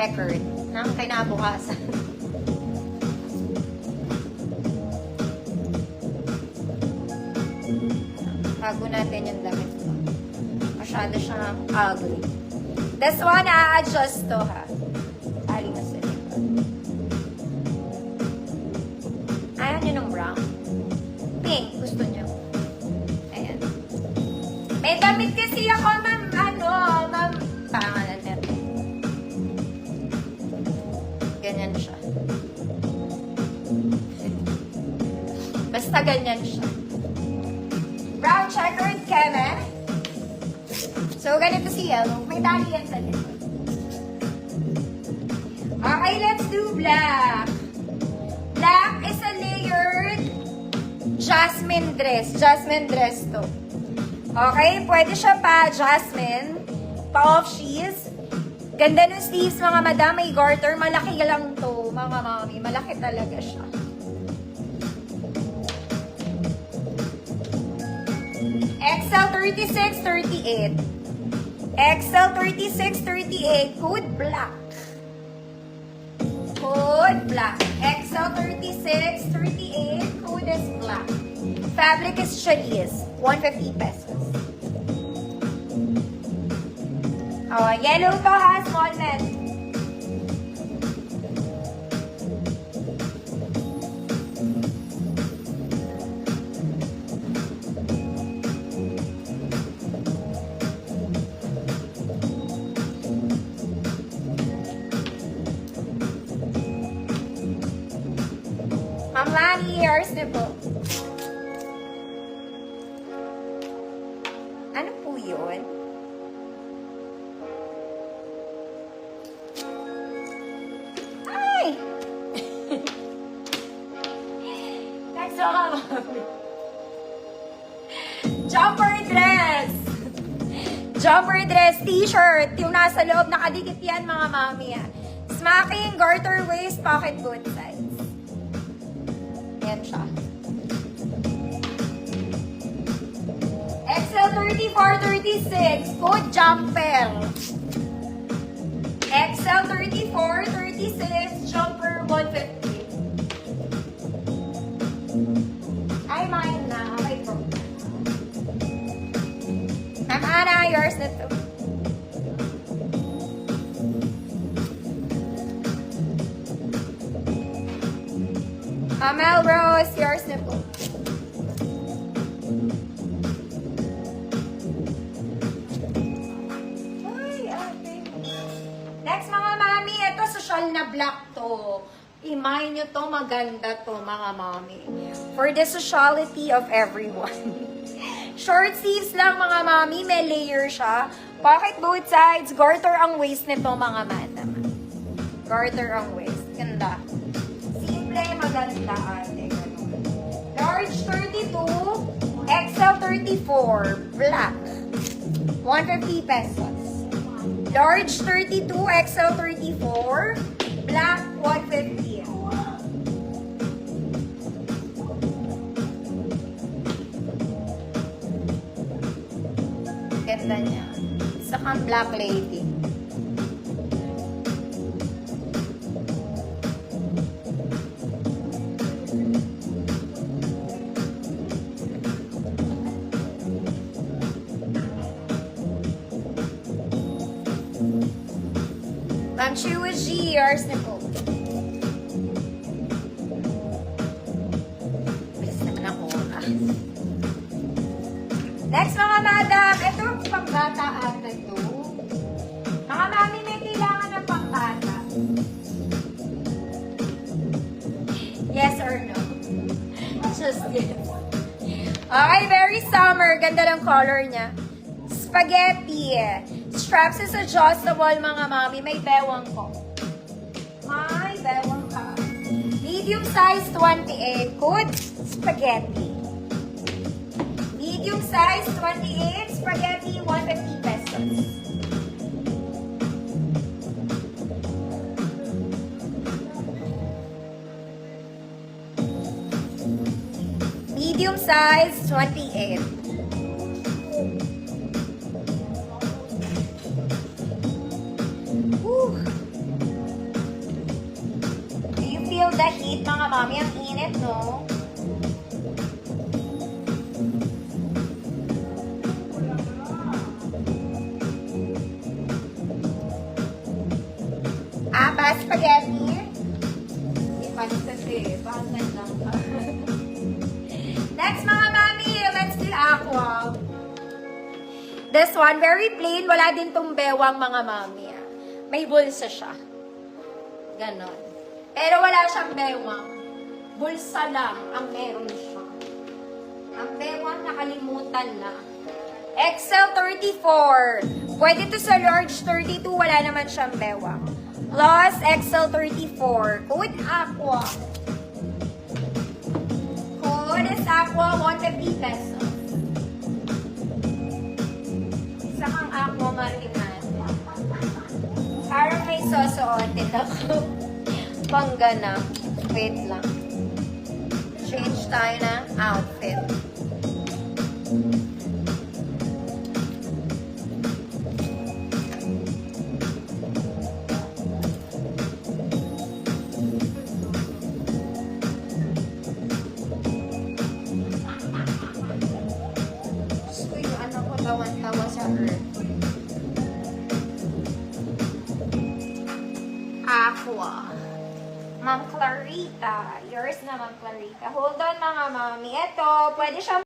checkered ng kinabukasan. Bago natin yung damit ko. Masyado siyang ugly. This one, a-adjust to, ha. Tali na sa likod. Ayaw nyo ng brown. Pink, gusto nyo. Ayan. May damit kasi ako, ma'am, pangalan natin. Ganyan siya. Basta ganyan siya. Brown checkered keme. So, ganito si yellow. May tali yan sa likod. Okay, let's do black. Black is a layered jasmine dress. Jasmine dress to. Okay, pwede siya pa jasmine, pa off sheath. Ganda ng sleeves, mga madam. May garter. Malaki lang to, mga mami. Malaki talaga siya. XL 36-38. XL 36-38. Code black. Code black. XL 36-38. Code is black. Fabric is challis. 150 pesos. Oh, yellow to ha, small men. Mamani, yours na po. Ano po yun? Ay! Next one. Jumper dress. Jumper dress, t-shirt. Yung nasa loob, nakadikit yan, mga mami. Smacking, garter waist, pocket both sides. Yan siya. XL 34-36. Code jumper. XL 34-36. Jumper 150. Ay, mine na. Okay po. Ma'am Ana, yours na to. Melrose, yours na po. Ay, ate. Next, mga mami, ito social na black to. Imay nyo to, maganda to, mga mami. For the sociality of everyone. Short sleeves lang, mga mami. May layer siya. Pocket both sides. Garter ang waist nito, mga madam. Garter ang waist. Ganda. Maganda, ate. Large 32, XL 34, black. 150 pesos. Large 32, XL 34, black, 150. Ganda niya. Isa kang black lady. Ma'am Chua G, yours na po. Bilis naman ako. Next, mga madam. Ito, pangbata ata ito. Mga mami, may kailangan ng pangbata. Yes or no? Just yes. Okay, very summer. Ganda ng color niya. Spaghetti. Straps is adjustable, mga mami. May bewang ko. May bewang ka. Medium size, 28. Good. Spaghetti. Medium size, 28. Spaghetti, 150 pesos. Medium size, 28. the heat, mga mami. Ang init, no? Spaghetti. Pangan lang ka. Next, mga mami, let's do aqua. This one, very plain. Wala din tong bewang, mga mami. May bulsa siya. Ganon. Pero wala siyang bewang. Bulsa lang ang meron siya. Ang bewang nakalimutan na. XL 34. Pwede to sa large 32. Wala naman siyang bewang. Plus XL 34. Code Aqua. Code is Aqua, 150 pesos. Isa kang Aqua Mariman. Parang may sosuotin ako. Panggana. Wait lang. Change tayo ng outfit. Tawa sa earth. Aqua. Ma'am Clarita. Yours na, Ma'am Clarita. Hold on, mga mami. Ito, pwede siya